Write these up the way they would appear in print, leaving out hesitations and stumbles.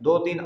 2-3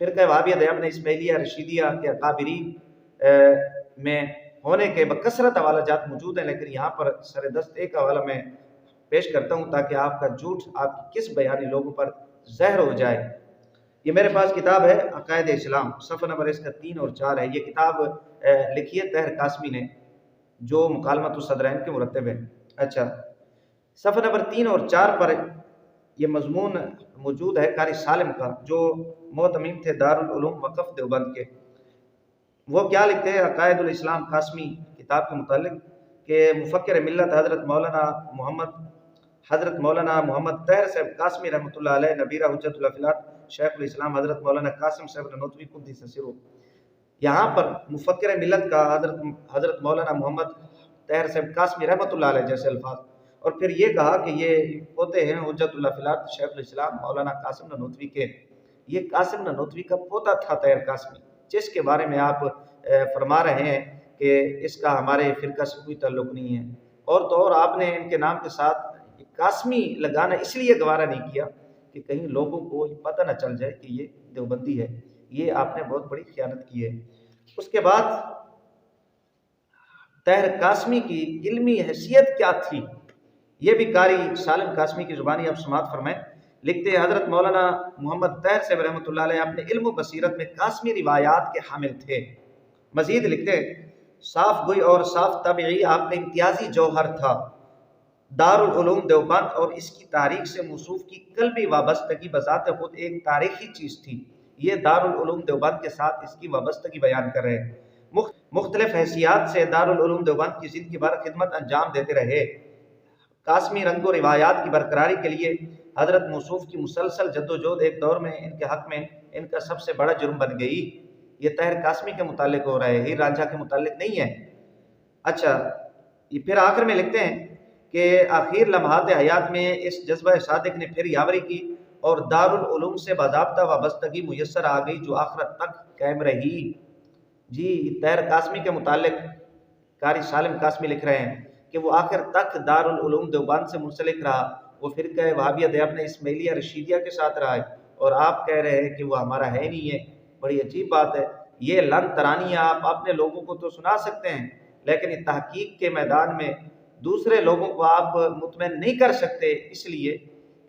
فرقہ وہابیہ دیوبند اسماعیلیہ رشیدیہ کے اکابرین میں ہونے کے بکثرت حوالہ جات موجود ہیں، لیکن یہاں پر سر دست ایک حوالہ میں پیش کرتا ہوں تاکہ آپ کا جھوٹ آپ کی کس بیانی لوگوں پر زہر ہو جائے۔ یہ میرے پاس کتاب ہے عقائد اسلام، صفحہ نمبر اس کا 3 اور 4 ہے۔ یہ کتاب لکھی ہے طاہر قاسمی نے، جو مکالمۃ الصدرین کے مرتب ہیں۔ اچھا، صفحہ نمبر 3 اور 4 پر یہ مضمون موجود ہے قاری سالم کا، جو معتمم تھے دارالعلوم وقف دیوبند کے۔ وہ کیا لکھتے ہیں عقائد الاسلام قاسمی کتاب کے متعلق کہ مفکر ملت حضرت مولانا محمد طاہر صاحب قاسمی رحمۃ اللہ علیہ نبیرہ حجت اللہ فی الارض شیخ الاسلام حضرت مولانا قاسم صاحب ننوتوی قدس سرہ، یہاں پر مفکر ملت کا حضرت مولانا محمد طاہر صاحب قاسمی رحمۃ اللہ علیہ جیسے الفاظ، اور پھر یہ کہا کہ یہ پوتے ہیں حجت اللہ فی الارض شیخ الاسلام مولانا قاسم ننوتوی کے۔ یہ قاسم ننوتوی کا پوتا تھا طاہر قاسمی، جس کے بارے میں آپ فرما رہے ہیں کہ اس کا ہمارے فرقہ سے کوئی تعلق نہیں ہے، اور تو اور آپ نے ان کے نام کے ساتھ قاسمی لگانا اس لیے گوارا نہیں کیا کہ کہیں لوگوں کو پتہ نہ چل جائے کہ یہ دیوبندی ہے۔ یہ آپ نے بہت بڑی خیانت کی ہے۔ اس کے بعد طاہر قاسمی کی علمی حیثیت کیا تھی، یہ بھی قاری سالم قاسمی کی زبانی آپ سماعت فرمائیں۔ لکھتے ہیں حضرت مولانا محمد طاہر صاحب رحمۃ اللہ علیہ اپنے علم و بصیرت میں قاسمی روایات کے حامل تھے۔ مزید لکھتے ہیں صاف گوئی اور صاف طبعی آپ کا امتیازی جوہر تھا۔ دارالعلوم دیوبند اور اس کی تاریخ سے موصوف کی قلبی وابستگی بذات خود ایک تاریخی چیز تھی۔ یہ دارالعلوم دیوبند کے ساتھ اس کی وابستگی بیان کر رہے ہیں۔ مختلف حیثیات سے دارالعلوم دیوبند کی زندگی بھر خدمت انجام دیتے رہے۔ قاسمی رنگ و روایات کی برقراری کے لیے حضرت موصوف کی مسلسل جدوجہد ایک دور میں ان کے حق میں ان کا سب سے بڑا جرم بن گئی۔ یہ طاہر قاسمی کے متعلق ہو رہا ہے، ہیر رانجھا کے متعلق نہیں ہے۔ اچھا، یہ پھر آخر میں لکھتے ہیں کہ آخر لمحات حیات میں اس جذبہ صادق نے پھر یاوری کی اور دارالعلوم سے باضابطہ وابستگی میسر آ گئی جو آخرت تک قائم رہی۔ جی، طاہر قاسمی کے متعلق قاری سالم قاسمی لکھ رہے ہیں کہ وہ آخر تک دارالعلوم دیوبند سے منسلک رہا، وہ فرقہ وہابیہ دیوبند اسماعیلیہ رشیدیہ کے ساتھ رہا ہے، اور آپ کہہ رہے ہیں کہ وہ ہمارا ہے نہیں ہے۔ بڑی عجیب بات ہے۔ یہ لن ترانیاں آپ اپنے لوگوں کو تو سنا سکتے ہیں، لیکن یہ تحقیق کے میدان میں دوسرے لوگوں کو آپ مطمئن نہیں کر سکتے، اس لیے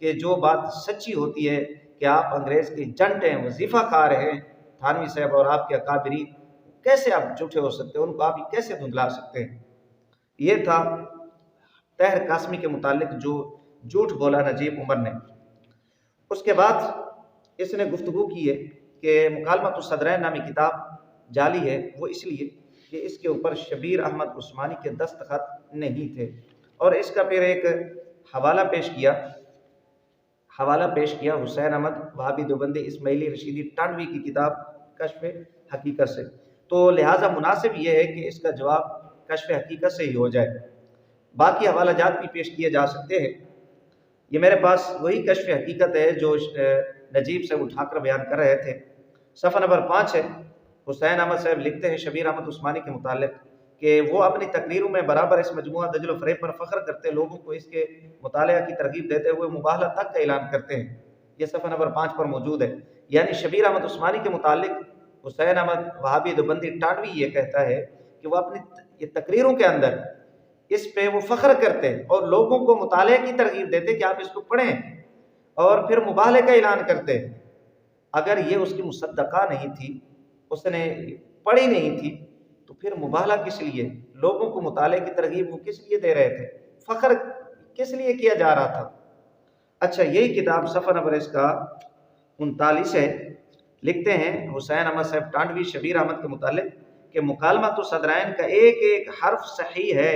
کہ جو بات سچی ہوتی ہے کہ آپ انگریز کے جنٹ ہیں، وظیفہ کار ہیں تھانوی صاحب اور آپ کے اکابرین، کیسے آپ جھوٹے ہو سکتے ہیں، ان کو آپ کیسے دھندلا سکتے ہیں۔ یہ تھا طاہر قاسمی کے متعلق جو جھوٹ بولا نجیب عمر نے۔ اس کے بعد اس نے گفتگو کی ہے کہ مکالمۃ الصدرین نامی کتاب جعلی ہے، وہ اس لیے کہ اس کے اوپر شبیر احمد عثمانی کے دستخط نہیں تھے، اور اس کا پھر ایک حوالہ پیش کیا حسین احمد وہابی دیوبندی اسماعیلی رشیدی ٹانوی کی کتاب کشف حقیقت سے، تو لہٰذا مناسب یہ ہے کہ اس کا جواب کشف حقیقت سے ہی ہو جائے۔ باقی حوالہ جات بھی پیش کیے جا سکتے ہیں۔ یہ میرے پاس وہی کشف حقیقت ہے جو نجیب سے اٹھا کر بیان کر رہے تھے۔ صفحہ نمبر 5 ہے۔ حسین احمد صاحب لکھتے ہیں شبیر احمد عثمانی کے متعلق کہ وہ اپنی تقریروں میں برابر اس مجموعہ دجل و فریب پر فخر کرتے، لوگوں کو اس کے مطالعہ کی ترغیب دیتے ہوئے مباہلہ تک کا اعلان کرتے ہیں۔ یہ صفحہ نمبر 5 پر موجود ہے۔ یعنی شبیر احمد عثمانی کے متعلق حسین احمد وہابی دیوبندی ٹانوی یہ کہتا ہے کہ وہ اپنی یہ تقریروں کے اندر اس پہ وہ فخر کرتے اور لوگوں کو مطالعے کی ترغیب دیتے کہ آپ اس کو پڑھیں، اور پھر مباہلے کا اعلان کرتے۔ اگر یہ اس کی مصدقہ نہیں تھی، اس نے پڑھی نہیں تھی، تو پھر مباہلہ کس لیے؟ لوگوں کو مطالعے کی ترغیب وہ کس لیے دے رہے تھے؟ فخر کس لیے کیا جا رہا تھا؟ اچھا، یہی کتاب صفحہ نمبر اس کا 39 ہے۔ لکھتے ہیں حسین احمد صاحب ٹانڈوی شبیر احمد کے متعلق کہ مکالمۃ الصدرین کا ایک ایک حرف صحیح ہے،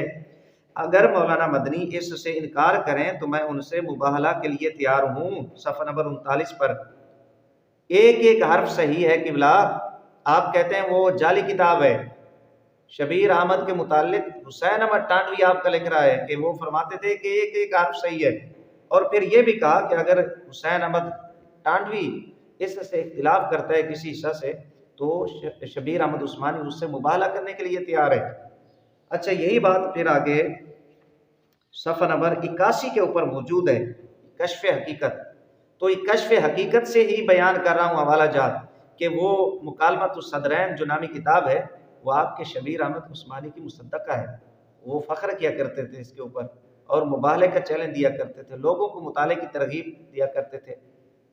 اگر مولانا مدنی اس سے انکار کریں تو میں ان سے مباہلہ کے لیے تیار ہوں۔ صفحہ نمبر 39 پر ایک ایک حرف صحیح ہے قبلہ۔ آپ کہتے ہیں وہ جعلی کتاب ہے۔ شبیر احمد کے متعلق حسین احمد ٹانڈوی آپ کا لکھ رہا ہے کہ وہ فرماتے تھے کہ ایک ایک حرف صحیح ہے، اور پھر یہ بھی کہا کہ اگر حسین احمد ٹانڈوی اس سے اختلاف کرتا ہے کسی حصہ سے تو شبیر احمد عثمانی اس سے مباہلہ کرنے کے لیے تیار ہے۔ اچھا، یہی بات پھر آگے صفحہ نمبر 81 کے اوپر موجود ہے، کشف حقیقت۔ تو یہ کشف حقیقت سے ہی بیان کر رہا ہوں حوالہ جات کہ وہ مکالمۃ الصدرین جو نامی کتاب ہے وہ آپ کے شبیر احمد عثمانی کی مصدقہ ہے. وہ فخر کیا کرتے تھے اس کے اوپر اور مباہلے کا چیلنج دیا کرتے تھے، لوگوں کو مطالعے کی ترغیب دیا کرتے تھے.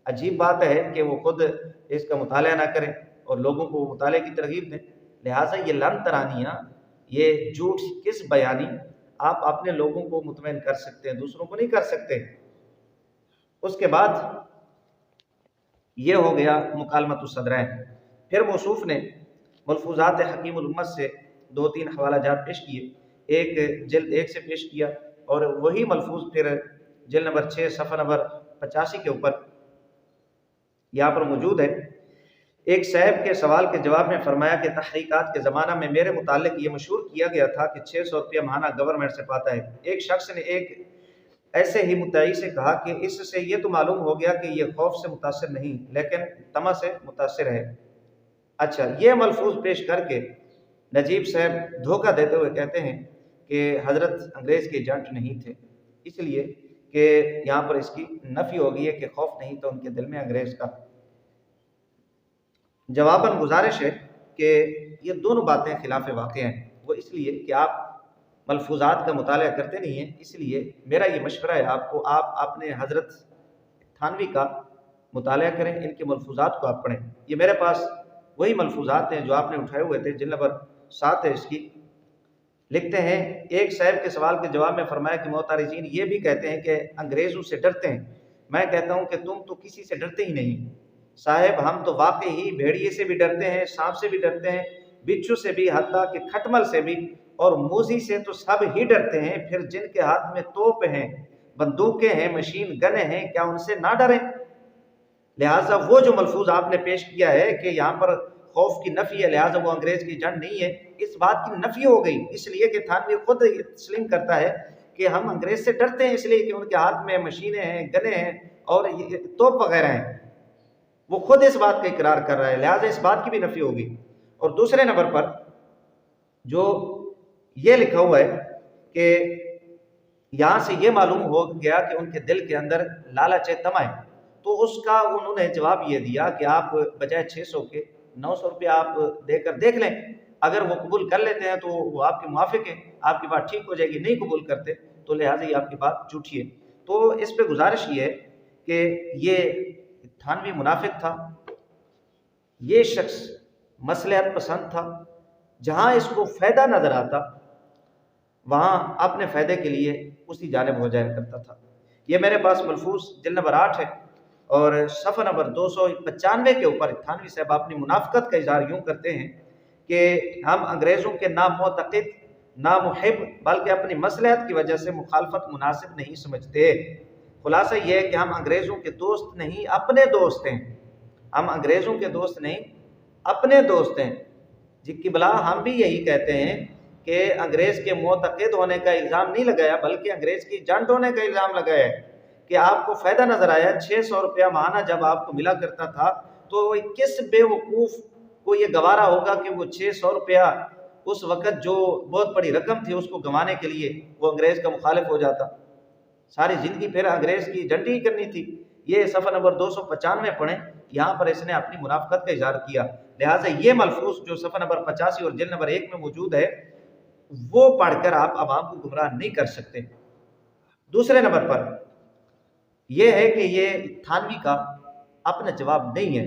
عجیب بات ہے کہ وہ خود اس کا مطالعہ نہ کریں اور لوگوں کو مطالعے کی ترغیب دیں. لہٰذا یہ لن ترانیاں، یہ جھوٹ کس بیانی آپ اپنے لوگوں کو مطمئن کر سکتے ہیں، دوسروں کو نہیں کر سکتے. اس کے بعد یہ ہو گیا مکالمۃ الصدرین. پھر موصوف نے ملفوظات حکیم الامت سے 2-3 حوالہ جات پیش کیے، ایک جلد 1 سے پیش کیا اور وہی ملفوظ پھر جلد نمبر 6 صفحہ نمبر 85 کے اوپر یہاں پر موجود ہے. ایک صاحب کے سوال کے جواب میں فرمایا کہ تحقیقات کے زمانہ میں میرے متعلق یہ مشہور کیا گیا تھا کہ 600 روپیہ ماہانہ گورنمنٹ سے پاتا ہے. ایک شخص نے ایک ایسے ہی مدعی سے کہا کہ اس سے یہ تو معلوم ہو گیا کہ یہ خوف سے متاثر نہیں لیکن طمع سے متاثر ہے. اچھا، یہ ملفوظ پیش کر کے نجیب صاحب دھوکہ دیتے ہوئے کہتے ہیں کہ حضرت انگریز کے ایجنٹ نہیں تھے، اس لیے کہ یہاں پر اس کی نفی ہو گئی ہے کہ خوف نہیں تھا ان کے دل میں انگریز کا. جواباً گزارش ہے کہ یہ دونوں باتیں خلاف واقع ہیں. وہ اس لیے کہ آپ ملفوظات کا مطالعہ کرتے نہیں ہیں، اس لیے میرا یہ مشورہ ہے آپ کو، آپ اپنے حضرت تھانوی کا مطالعہ کریں، ان کے ملفوظات کو آپ پڑھیں. یہ میرے پاس وہی ملفوظات ہیں جو آپ نے اٹھائے ہوئے تھے، جلد نمبر 7 ہے اس کی. لکھتے ہیں ایک صاحب کے سوال کے جواب میں فرمایا کہ معترضین یہ بھی کہتے ہیں کہ انگریزوں سے ڈرتے ہیں. میں کہتا ہوں کہ تم تو کسی سے ڈرتے ہی نہیں صاحب، ہم تو واقعی ہی بھیڑیے سے بھی ڈرتے ہیں، سانپ سے بھی ڈرتے ہیں، بچھو سے بھی، حتیٰ کہ کھٹمل سے بھی، اور موذی سے تو سب ہی ڈرتے ہیں. پھر جن کے ہاتھ میں توپ ہیں، بندوقیں ہیں، مشین گنیں ہیں، کیا ان سے نہ ڈریں؟ لہٰذا وہ جو ملفوظ آپ نے پیش کیا ہے کہ یہاں پر خوف کی نفی ہے، لہٰذا وہ انگریز کی جنگ نہیں ہے، اس بات کی نفی ہو گئی. اس لیے کہ تھانوی خود تسلیم کرتا ہے کہ ہم انگریز سے ڈرتے ہیں اس لیے کہ ان کے ہاتھ میں مشینیں ہیں، گنیں ہیں اور توپ وغیرہ ہیں. وہ خود اس بات کا اقرار کر رہا ہے، لہٰذا اس بات کی بھی نفی ہوگی. اور دوسرے نمبر پر جو یہ لکھا ہوا ہے کہ یہاں سے یہ معلوم ہو گیا کہ ان کے دل کے اندر لالچ طمع ہے، تو اس کا انہوں نے جواب یہ دیا کہ آپ بجائے 600 کے 900 روپیہ آپ دے کر دیکھ لیں، اگر وہ قبول کر لیتے ہیں تو وہ آپ کے موافق ہیں، آپ کی بات ٹھیک ہو جائے گی. نہیں قبول کرتے تو لہٰذا یہ آپ کی بات جھوٹی ہے. تو اس پہ گزارش یہ ہے کہ یہ تھانوی منافق تھا، یہ شخص مصلحت پسند تھا، جہاں اس کو فائدہ نظر آتا وہاں اپنے فائدے کے لیے اسی جانب ہو جایا کرتا تھا. یہ میرے پاس ملفوظ جلد نمبر 8 ہے اور صفحہ نمبر 295 کے اوپر تھانوی صاحب اپنی منافقت کا اظہار یوں کرتے ہیں کہ ہم انگریزوں کے نہ معتقد نہ محب بلکہ اپنی مصلحت کی وجہ سے مخالفت مناسب نہیں سمجھتے. خلاصہ یہ ہے کہ ہم انگریزوں کے دوست نہیں اپنے دوست ہیں، ہم انگریزوں کے دوست نہیں اپنے دوست ہیں. جی کی بلا ہم بھی یہی کہتے ہیں کہ انگریز کے معتقد ہونے کا الزام نہیں لگایا بلکہ انگریز کی جنٹ ہونے کا الزام لگایا ہے کہ آپ کو فائدہ نظر آیا. 600 روپیہ ماہانہ جب آپ کو ملا کرتا تھا تو کس بے وقوف کو یہ گوارا ہوگا کہ وہ 600 روپیہ اس وقت جو بہت بڑی رقم تھی اس کو گنوانے کے لیے وہ انگریز کا مخالف ہو جاتا. ساری زندگی پھر انگریز کی جنٹ ہی کرنی تھی. یہ صفحہ نمبر 295 پڑھیں، یہاں پر اس نے اپنی منافقت کا اظہار کیا. لہٰذا یہ ملفوظ جو صفحہ نمبر 85 اور جلد نمبر 1 میں موجود ہے وہ پڑھ کر آپ عوام کو گمراہ نہیں کر سکتے. دوسرے نمبر پر یہ ہے کہ یہ تھانوی کا اپنا جواب نہیں ہے،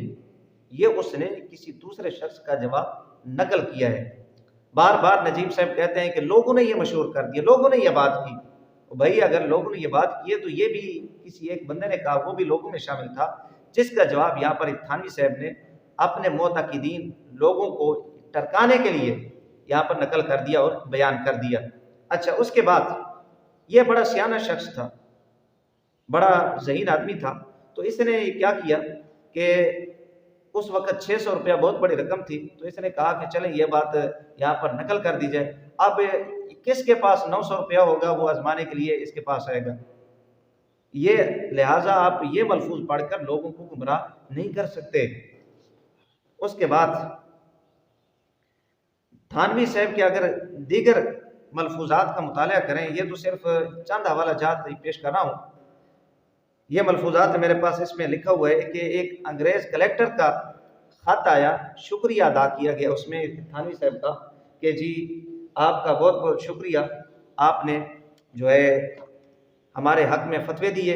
یہ اس نے کسی دوسرے شخص کا جواب نقل کیا ہے. بار بار نجیب صاحب کہتے ہیں کہ لوگوں نے یہ مشہور کر دیا، لوگوں نے یہ بات کی. بھائی اگر لوگوں نے یہ بات کی ہے تو یہ بھی کسی ایک بندے نے کہا، وہ بھی لوگوں میں شامل تھا، جس کا جواب یہاں پر تھانوی صاحب نے اپنے معتقدین لوگوں کو ٹرکانے کے لیے یہاں پر نقل کر دیا اور بیان کر دیا. اچھا، اس کے بعد یہ بڑا سیانہ شخص تھا، بڑا ذہین آدمی تھا، تو اس نے کیا کیا کہ اس وقت 600 روپیہ بہت بڑی رقم تھی، تو اس نے کہا کہ چلیں یہ بات یہاں پر نقل کر دی جائے. اب کس کے پاس 900 روپیہ ہوگا وہ آزمانے کے لیے اس کے پاس آئے گا. یہ لہٰذا آپ یہ ملفوظ پڑھ کر لوگوں کو گمراہ نہیں کر سکتے. اس کے بعد تھانوی صاحب کے اگر دیگر ملفوظات کا مطالعہ کریں، یہ تو صرف چند حوالہ جات پیش کر رہا ہوں. یہ ملفوظات میرے پاس اس میں لکھا ہوا ہے کہ ایک انگریز کلیکٹر کا خط آیا، شکریہ ادا کیا گیا اس میں تھانوی صاحب کا کہ جی آپ کا بہت بہت شکریہ، آپ نے جو ہے ہمارے حق میں فتوے دیے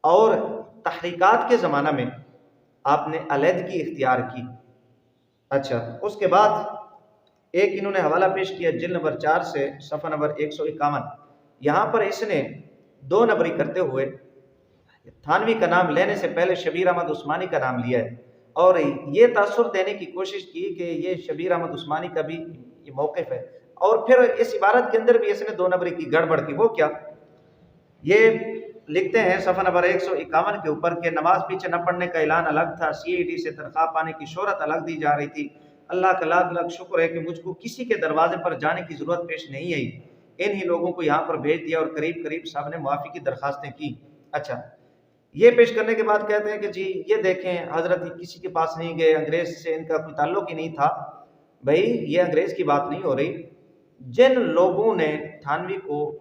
اور تحریکات کے زمانہ میں آپ نے علیحدگی اختیار کی۔ اچھا، اس کے بعد ایک انہوں نے حوالہ پیش کیا جلد نمبر 4 سے صفحہ نمبر 151۔ یہاں پر اس نے 2 نمبری کرتے ہوئے تھانوی کا نام لینے سے پہلے شبیر احمد عثمانی کا نام لیا ہے، اور یہ تاثر دینے کی کوشش کی کہ یہ شبیر احمد عثمانی کا بھی یہ موقف ہے، اور پھر اس عبارت کے اندر بھی اس نے 2 نمبری کی گڑبڑ کی۔ وہ کیا؟ یہ لکھتے ہیں صفحہ نمبر 151 کے اوپر کہ نماز پیچھے نہ پڑھنے کا اعلان الگ تھا، سی ای ڈی سے تنخواہ پانے کی شہرت الگ دی جا رہی تھی، اللہ کا لاکھ لاکھ شکر ہے کہ مجھ کو کسی کے دروازے پر جانے کی ضرورت پیش نہیں آئی، انہی لوگوں کو یہاں پر بھیج دیا اور قریب سب نے معافی کی درخواستیں کی۔ اچھا، یہ پیش کرنے کے بعد کہتے ہیں کہ جی یہ دیکھیں حضرت کسی کے پاس نہیں گئے، انگریز سے ان کا کوئی تعلق ہی نہیں تھا۔ بھائی یہ انگریز کی بات نہیں ہو رہی، جن لوگوں نے تھانوی کو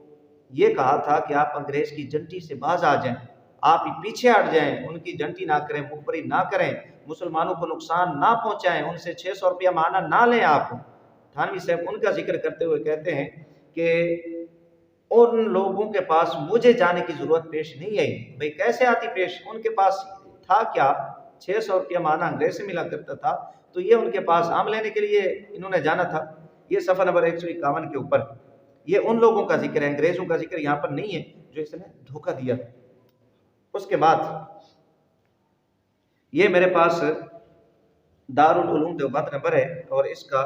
یہ کہا تھا کہ آپ انگریز کی جنٹی سے باز آ جائیں، آپ پیچھے ہٹ جائیں، ان کی جنٹی نہ کریں، مخبری نہ کریں، مسلمانوں کو نقصان نہ پہنچائیں، ان سے 600 روپیہ ماہانہ نہ لیں، آپ تھانوی صاحب ان کا ذکر کرتے ہوئے کہتے ہیں کہ ان لوگوں کے پاس مجھے جانے کی ضرورت پیش نہیں آئی۔ بھئی کیسے آتی پیش؟ ان کے پاس تھا کیا؟ 600 روپیہ ماہانہ انگریز سے ملا کرتا تھا، تو یہ ان کے پاس عام لینے کے لیے انہوں نے جانا تھا۔ یہ صفحہ نمبر 151 کے اوپر یہ ان لوگوں کا ذکر ہے، انگریزوں کا ذکر یہاں پر نہیں ہے جو اس نے دھوکہ دیا۔ اس کے بعد یہ میرے پاس دارالعلوم دیوبند نمبر ہے اور اس کا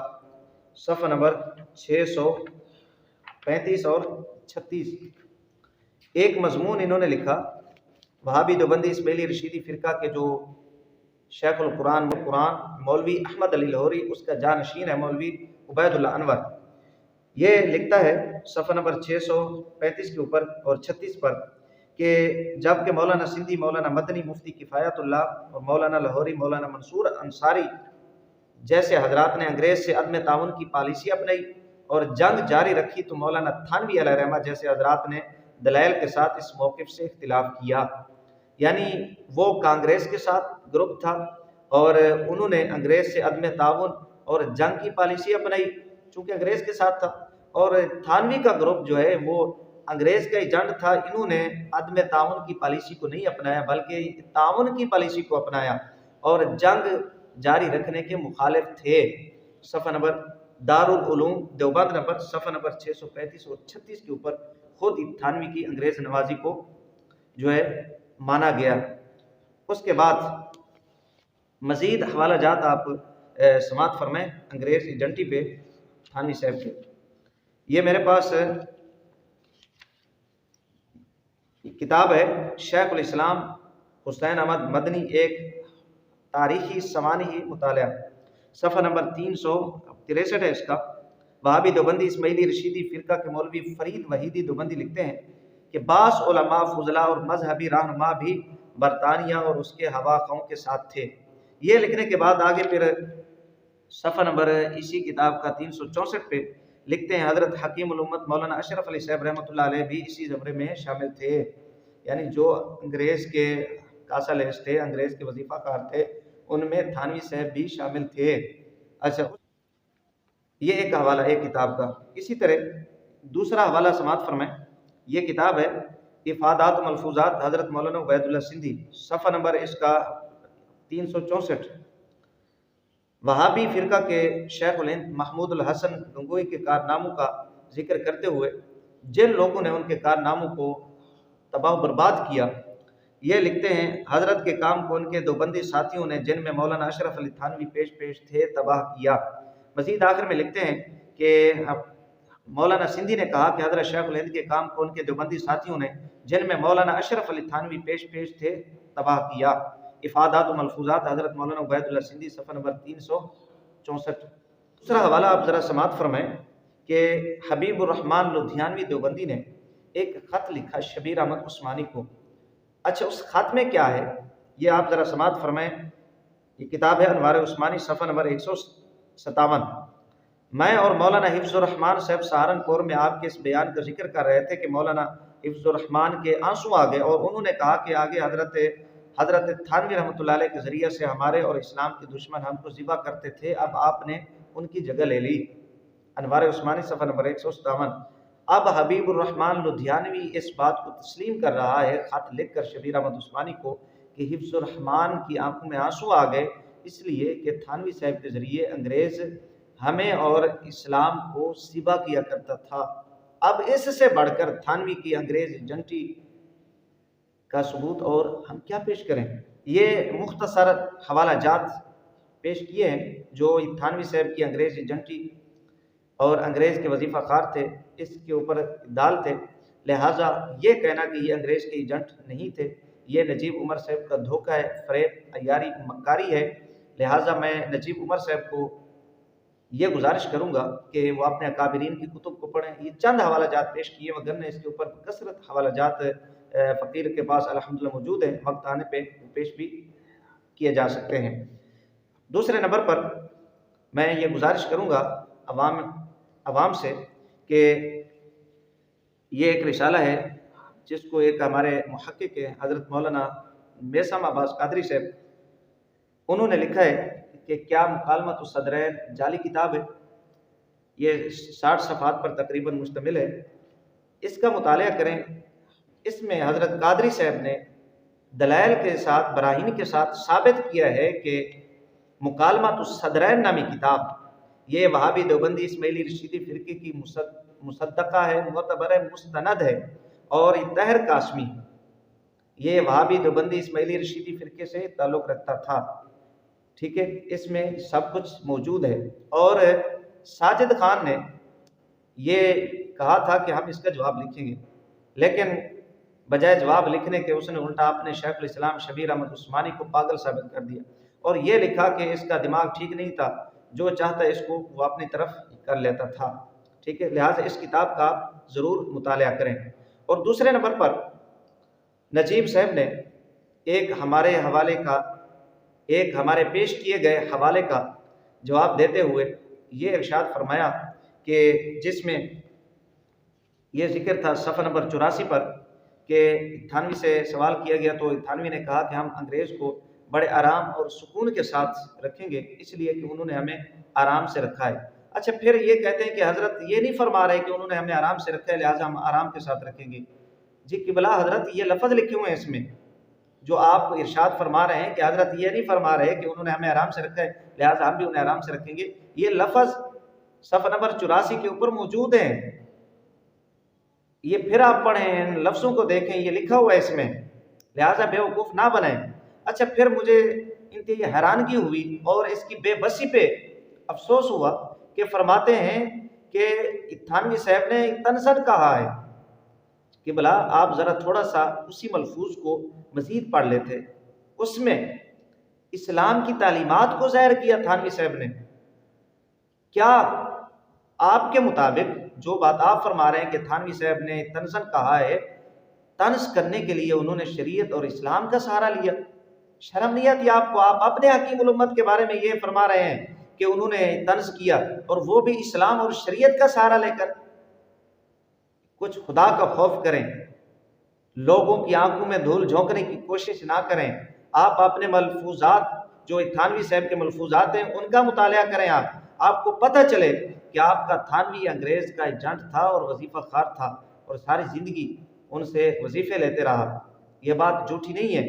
صفحہ نمبر 635 اور 36 ایک مضمون انہوں نے لکھا، وہابی دیوبندی اسماعیلی رشیدی فرقہ کے جو شیخ القرآن مولوی احمد علی لاہوری، اس کا جانشین ہے مولوی عبید اللہ انور۔ یہ لکھتا ہے صفحہ نمبر 635 کے اوپر اور 36 پر کہ جب کہ مولانا سندھی، مولانا مدنی، مفتی کفایت اللہ اور مولانا لاہوری، مولانا منصور انصاری جیسے حضرات نے انگریز سے عدم تعاون کی پالیسی اپنائی اور جنگ جاری رکھی، تو مولانا تھانوی علیہ رحمہ جیسے حضرات نے دلائل کے ساتھ اس موقف سے اختلاف کیا۔ یعنی وہ کانگریس کے ساتھ گروپ تھا اور انہوں نے انگریز سے عدم تعاون اور جنگ کی پالیسی اپنائی چونکہ انگریز کے ساتھ تھا، اور تھانوی کا گروپ جو ہے وہ انگریز کا ایجنٹ تھا، انہوں نے عدم تعاون کی پالیسی کو نہیں اپنایا بلکہ تعاون کی پالیسی کو اپنایا اور جنگ جاری رکھنے کے مخالف تھے۔ صفحہ نمبر دارالعلوم دیوبند نمبر صفحہ نمبر 635 اور 36 کے اوپر خود تھانوی کی انگریز نوازی کو جو ہے مانا گیا۔ اس کے بعد مزید حوالہ جات آپ سماعت فرمائیں انگریز ایجنٹی پہ تھانوی صاحب کے۔ یہ میرے پاس کتاب ہے شیخ الاسلام حسین احمد مدنی ایک تاریخی سوانحی مطالعہ، صفحہ نمبر 363 ہے اس کا۔ وہابی دیوبندی اسماعیلی رشیدی فرقہ کے مولوی فرید وحیدی دیوبندی لکھتے ہیں کہ بعض علماء فضلاء اور مذہبی رہنما بھی برطانیہ اور اس کے ہواخواہوں کے ساتھ تھے۔ یہ لکھنے کے بعد آگے پھر صفحہ نمبر اسی کتاب کا 364 پہ لکھتے ہیں حضرت حکیم الامت مولانا اشرف علی صاحب رحمۃ اللہ علیہ بھی اسی زمرے میں شامل تھے، یعنی جو انگریز کے کاسا لیس تھے، انگریز کے وظیفہ کار تھے، ان میں تھانوی صاحب بھی شامل تھے۔ اچھا، یہ ایک حوالہ ہے کتاب کا۔ اسی طرح دوسرا حوالہ سماعت فرمائیں، یہ کتاب ہے افادات و ملفوظات حضرت مولانا عبید اللہ سندھی، صفحہ نمبر اس کا 364۔ وہابی فرقہ کے شیخ الہند محمود الحسن گنگوئی کے کارناموں کا ذکر کرتے ہوئے جن لوگوں نے ان کے کارناموں کو تباہ و برباد کیا، یہ لکھتے ہیں حضرت کے کام کو ان کے دیوبندی ساتھیوں نے جن میں مولانا اشرف علی تھانوی پیش تھے تباہ کیا۔ مزید آخر میں لکھتے ہیں کہ مولانا سندھی نے کہا کہ حضرت شیخ الہند کے کام کو ان کے دیوبندی ساتھیوں نے جن میں مولانا اشرف علی تھانوی پیش تھے تباہ کیا۔ افادات و ملفوظات حضرت مولانا عبید اللہ سندھی، صفحہ نمبر 364۔ دوسرا حوالہ آپ ذرا سماعت فرمائیں کہ حبیب الرحمن لدھیانوی دیوبندی نے ایک خط لکھا شبیر احمد عثمانی کو۔ اچھا، اس خط میں کیا ہے یہ آپ ذرا سماعت فرمائیں۔ یہ کتاب ہے انوار عثمانی، صفحہ نمبر 157۔ میں اور مولانا حفظ الرحمان صاحب سہارنپور میں آپ کے اس بیان کا ذکر کر رہے تھے کہ مولانا حفظ الرحمان کے آنسو آ گئے اور انہوں نے کہا کہ آگے حضرت حضرت تھانوی رحمۃ اللہ علیہ کے ذریعے سے ہمارے اور اسلام کے دشمن ہم کو ذبح کرتے تھے، اب آپ نے ان کی جگہ لے لی۔ انوار عثمانی صفحہ نمبر 157۔ اب حبیب الرحمن لدھیانوی اس بات کو تسلیم کر رہا ہے خط لکھ کر شبیر احمد عثمانی کو کہ حفظ الرحمان کی آنکھوں میں آنسو آ گئے، اس لیے کہ تھانوی صاحب کے ذریعے انگریز ہمیں اور اسلام کو ذبح کیا کرتا تھا۔ اب اس سے بڑھ کر تھانوی کی انگریز ایجنٹی کا ثبوت اور ہم کیا پیش کریں؟ یہ مختصر حوالہ جات پیش کیے ہیں جو تھانوی صاحب کی انگریز ایجنٹی اور انگریز کے وظیفہ خار تھے، اس کے اوپر دال تھے، لہٰذا یہ کہنا کہ یہ انگریز کے ایجنٹ نہیں تھے یہ نجیب عمر صاحب کا دھوکہ ہے، فریب، عیاری، مکاری ہے۔ لہٰذا میں نجیب عمر صاحب کو یہ گزارش کروں گا کہ وہ اپنے اکابرین کی کتب کو پڑھیں۔ یہ چند حوالہ جات پیش کیے وگرنہ اس کے اوپر کثرت حوالہ جات فقیر کے پاس الحمدللہ موجود ہیں، وقت آنے پہ پیش بھی کیے جا سکتے ہیں۔ دوسرے نمبر پر میں یہ گزارش کروں گا عوام سے کہ یہ ایک رسالہ ہے جس کو ایک ہمارے محقق ہیں حضرت مولانا میثم عباس قادری صاحب، انہوں نے لکھا ہے کہ کیا مکالمۃ الصدرین جعلی کتاب ہے، یہ 60 صفحات پر تقریباً مشتمل ہے، اس کا مطالعہ کریں۔ اس میں حضرت قادری صاحب نے دلائل کے ساتھ، براہین کے ساتھ ثابت کیا ہے کہ مکالمۃ الصدرین نامی کتاب یہ وہابی دیوبندی اسماعیلی رشیدی فرقے کی مصدقہ ہے، معتبر ہے، مستند ہے، اور یہ طاہر قاسمی یہ وہابی دیوبندی اسماعیلی رشیدی فرقے سے تعلق رکھتا تھا، ٹھیک ہے، اس میں سب کچھ موجود ہے۔ اور ساجد خان نے یہ کہا تھا کہ ہم اس کا جواب لکھیں گے، لیکن بجائے جواب لکھنے کے اس نے الٹا اپنے شیخ الاسلام شبیر احمد عثمانی کو پاگل ثابت کر دیا اور یہ لکھا کہ اس کا دماغ ٹھیک نہیں تھا، جو چاہتا اس کو وہ اپنی طرف کر لیتا تھا، ٹھیک ہے، لہٰذا اس کتاب کا ضرور مطالعہ کریں۔ اور دوسرے نمبر پر نجیب صاحب نے ایک ہمارے پیش کیے گئے حوالے کا جواب دیتے ہوئے یہ ارشاد فرمایا کہ جس میں یہ ذکر تھا صفحہ نمبر 84 پر کہ تھانوی سے سوال کیا گیا تو تھانوی نے کہا کہ ہم انگریز کو بڑے آرام اور سکون کے ساتھ رکھیں گے اس لیے کہ انہوں نے ہمیں آرام سے رکھا ہے۔ اچھا، پھر یہ کہتے ہیں کہ حضرت یہ نہیں فرما رہے کہ انہوں نے ہمیں آرام سے رکھا ہے لہٰذا ہم آرام کے ساتھ رکھیں گے۔ جی قبلہ حضرت یہ لفظ لکھے ہوئے ہیں اس میں جو آپ ارشاد فرما رہے ہیں کہ حضرت یہ نہیں فرما رہے کہ انہوں نے ہمیں آرام سے رکھا ہے لہٰذا ہم بھی انہیں آرام سے رکھیں گے، یہ لفظ صفحہ نمبر 84 کے اوپر موجود ہیں، یہ پھر آپ پڑھیں، ان لفظوں کو دیکھیں، یہ لکھا ہوا ہے اس میں، لہٰذا بے وقوف نہ بنیں۔ اچھا، پھر مجھے انتہائی حیرانگی ہوئی اور اس کی بے بسی پہ افسوس ہوا کہ فرماتے ہیں کہ تھانوی صاحب نے تنزن کہا ہے کہ بلا آپ ذرا تھوڑا سا اسی ملفوظ کو مزید پڑھ لیتے، اس میں اسلام کی تعلیمات کو ظاہر کیا تھانوی صاحب نے۔ کیا آپ کے مطابق جو بات آپ فرما رہے ہیں کہ تھانوی صاحب نے طنزاً کہا ہے، طنز کرنے کے لیے انہوں نے شریعت اور اسلام کا سہارا لیا؟ شرم نہیں آتی آپ کو؟ آپ اپنے حکیم الامت کے بارے میں یہ فرما رہے ہیں کہ انہوں نے طنز کیا اور وہ بھی اسلام اور شریعت کا سہارا لے کر۔ کچھ خدا کا خوف کریں، لوگوں کی آنکھوں میں دھول جھونکنے کی کوشش نہ کریں۔ آپ اپنے ملفوظات جو تھانوی صاحب کے ملفوظات ہیں ان کا مطالعہ کریں، آپ کو پتہ چلے کہ آپ کا تھانوی انگریز کا ایجنٹ تھا اور وظیفہ خار تھا اور ساری زندگی ان سے وظیفے لیتے رہا۔ یہ بات جھوٹی نہیں ہے،